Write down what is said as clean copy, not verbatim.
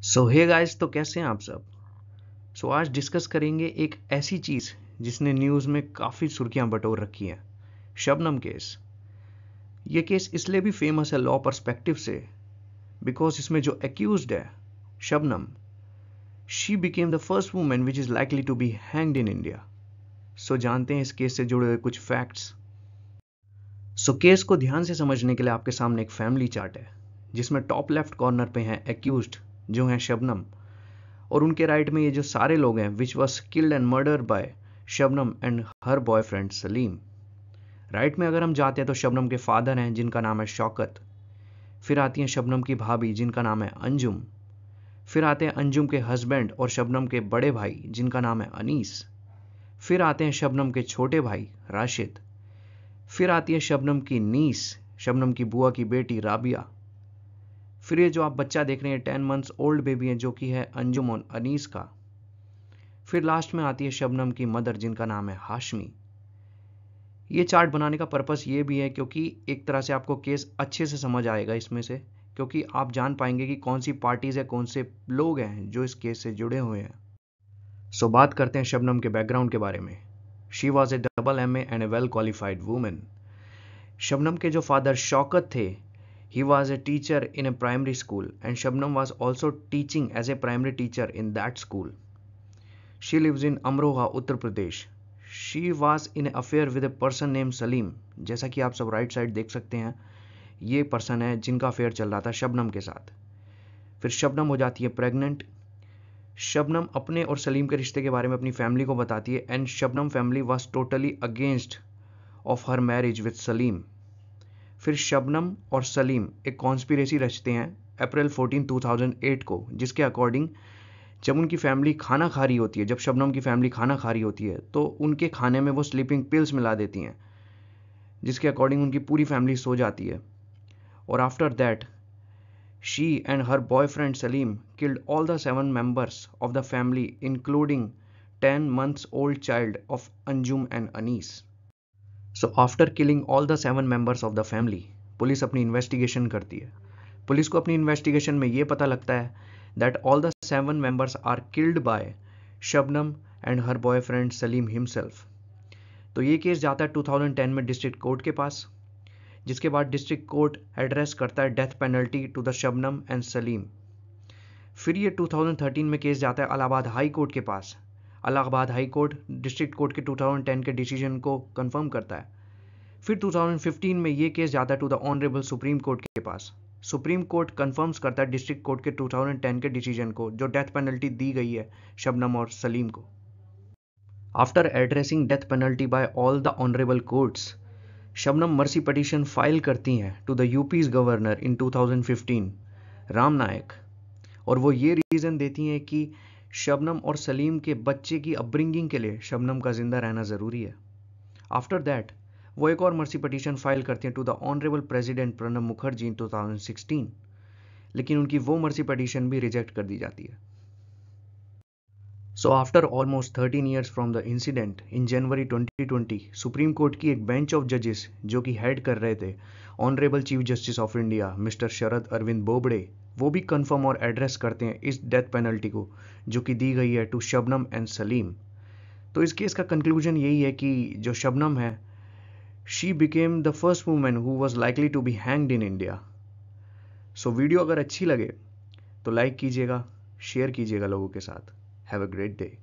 सो hey guys, तो कैसे हैं आप सब। आज डिस्कस करेंगे एक ऐसी चीज़ जिसने न्यूज़ में काफ़ी सुर्खियां बटोर रखी हैं। शबनम केस। ये केस इसलिए भी फेमस है लॉ पर्सपेक्टिव से बिकॉज इसमें जो एक्यूज्ड है Shabnam, she became the first women which is likely to be hanged in India. जानते हैं इस केस से जुड़े हुए कुछ फैक्ट्स। केस को ध्यान से समझने के लिए आपके सामने एक फैमिली चार्ट है जिसमें टॉप लेफ्ट कॉर्नर पे हैं एक्यूज्ड जो हैं शबनम, और उनके राइट में ये जो सारे लोग हैं which was killed and murder by Shabnam and her boyfriend Salim. Right में अगर हम जाते हैं तो शबनम के फादर हैं जिनका नाम है शौकत, फिर आती हैं शबनम की भाभी जिनका नाम है अंजुम, फिर आते हैं अंजुम के हस्बैंड और शबनम के बड़े भाई जिनका नाम है अनीस, फिर आते हैं शबनम के छोटे भाई राशिद, फिर आती है शबनम की नीस, शबनम की बुआ की बेटी राबिया, फिर ये जो आप बच्चा देख रहे हैं 10 मंथ्स ओल्ड बेबी है जो कि है अंजुम और अनीस का, फिर लास्ट में आती है शबनम की मदर जिनका नाम है हाशमी। ये चार्ट बनाने का पर्पस ये भी है क्योंकि एक तरह से आपको केस अच्छे से समझ आएगा इसमें से, क्योंकि आप जान पाएंगे कि कौन सी पार्टीज है, कौन से लोग हैं जो इस केस से जुड़े हुए हैं। बात करते हैं शबनम के बैकग्राउंड के बारे में। She was A double MA and A well qualified women. Shabnam के जो फादर शौकत थे, he was a teacher in a primary school and Shabnam was also teaching as a primary teacher in that school. She lives in Amroha, Uttar Pradesh. She was in an affair with a person named Salim. जैसा कि आप सब right side देख सकते हैं, ये person है जिनका अफेयर चल रहा था शबनम के साथ। फिर शबनम हो जाती है प्रेग्नेंट। शबनम अपने और सलीम के रिश्ते के बारे में अपनी फैमिली को बताती है and Shabnam family was totally against of her marriage with Salim. फिर शबनम और सलीम एक कॉन्स्पिरेसी रचते हैं अप्रैल 14, 2008 को, जिसके अकॉर्डिंग जब उनकी फैमिली खाना खा रही होती है, जब शबनम की फैमिली खाना खा रही होती है तो उनके खाने में वो स्लीपिंग पिल्स मिला देती हैं, जिसके अकॉर्डिंग उनकी पूरी फैमिली सो जाती है। और after that she and her boyfriend Salim killed all the 7 members of the family including 10 months old child of Anjum and Anis. After killing all the 7 members of the family, police अपनी investigation करती है। Police को अपनी investigation में ये पता लगता है that all the 7 members are killed by Shabnam and her boyfriend Salim himself. तो ये केस जाता है 2010 में डिस्ट्रिक्ट कोर्ट के पास, जिसके बाद डिस्ट्रिक्ट कोर्ट एड्रेस करता है death penalty to the Shabnam and Salim. फिर ये 2013 में केस जाता है इलाहाबाद हाई कोर्ट के पास। Allahabad high court district court के 2010 के डिसीजन को कंफर्म करता है। फिर 2015 में ये केस जाता है to the honourable supreme court के पास। सुप्रीम कोर्ट कंफर्म्स करता है डिस्ट्रिक्ट कोर्ट के 2010 के डिसीजन को, जो डेथ पेनल्टी दी गई है शबनम और सलीम को। After addressing death penalty by all the honourable courts, Shabnam mercy petition file करती हैं to the UP's governor in 2015 Ram Naik, और वो ये रीज़न देती हैं कि शबनम और सलीम के बच्चे की अपब्रिंगिंग के लिए शबनम का जिंदा रहना ज़रूरी है। आफ्टर दैट वो एक और मर्सी पिटीशन फाइल करती हैं to the honourable president Pranab Mukherjee in 2016, लेकिन उनकी वो मर्सी पिटीशन भी रिजेक्ट कर दी जाती है। After almost 13 years from the incident in January 2020, supreme court की एक बेंच ऑफ जजेस जो कि हेड कर रहे थे honourable chief justice of India mister Sharad Arvind Bobde, वो भी कंफर्म और एड्रेस करते हैं इस डेथ पेनल्टी को जो कि दी गई है टू शबनम एंड सलीम। तो इस केस का कंक्लूजन यही है कि जो शबनम है, she became the first women who was likely to be hanged in India. Video अगर अच्छी लगे तो लाइक कीजिएगा, शेयर कीजिएगा लोगों के साथ। Have a great day.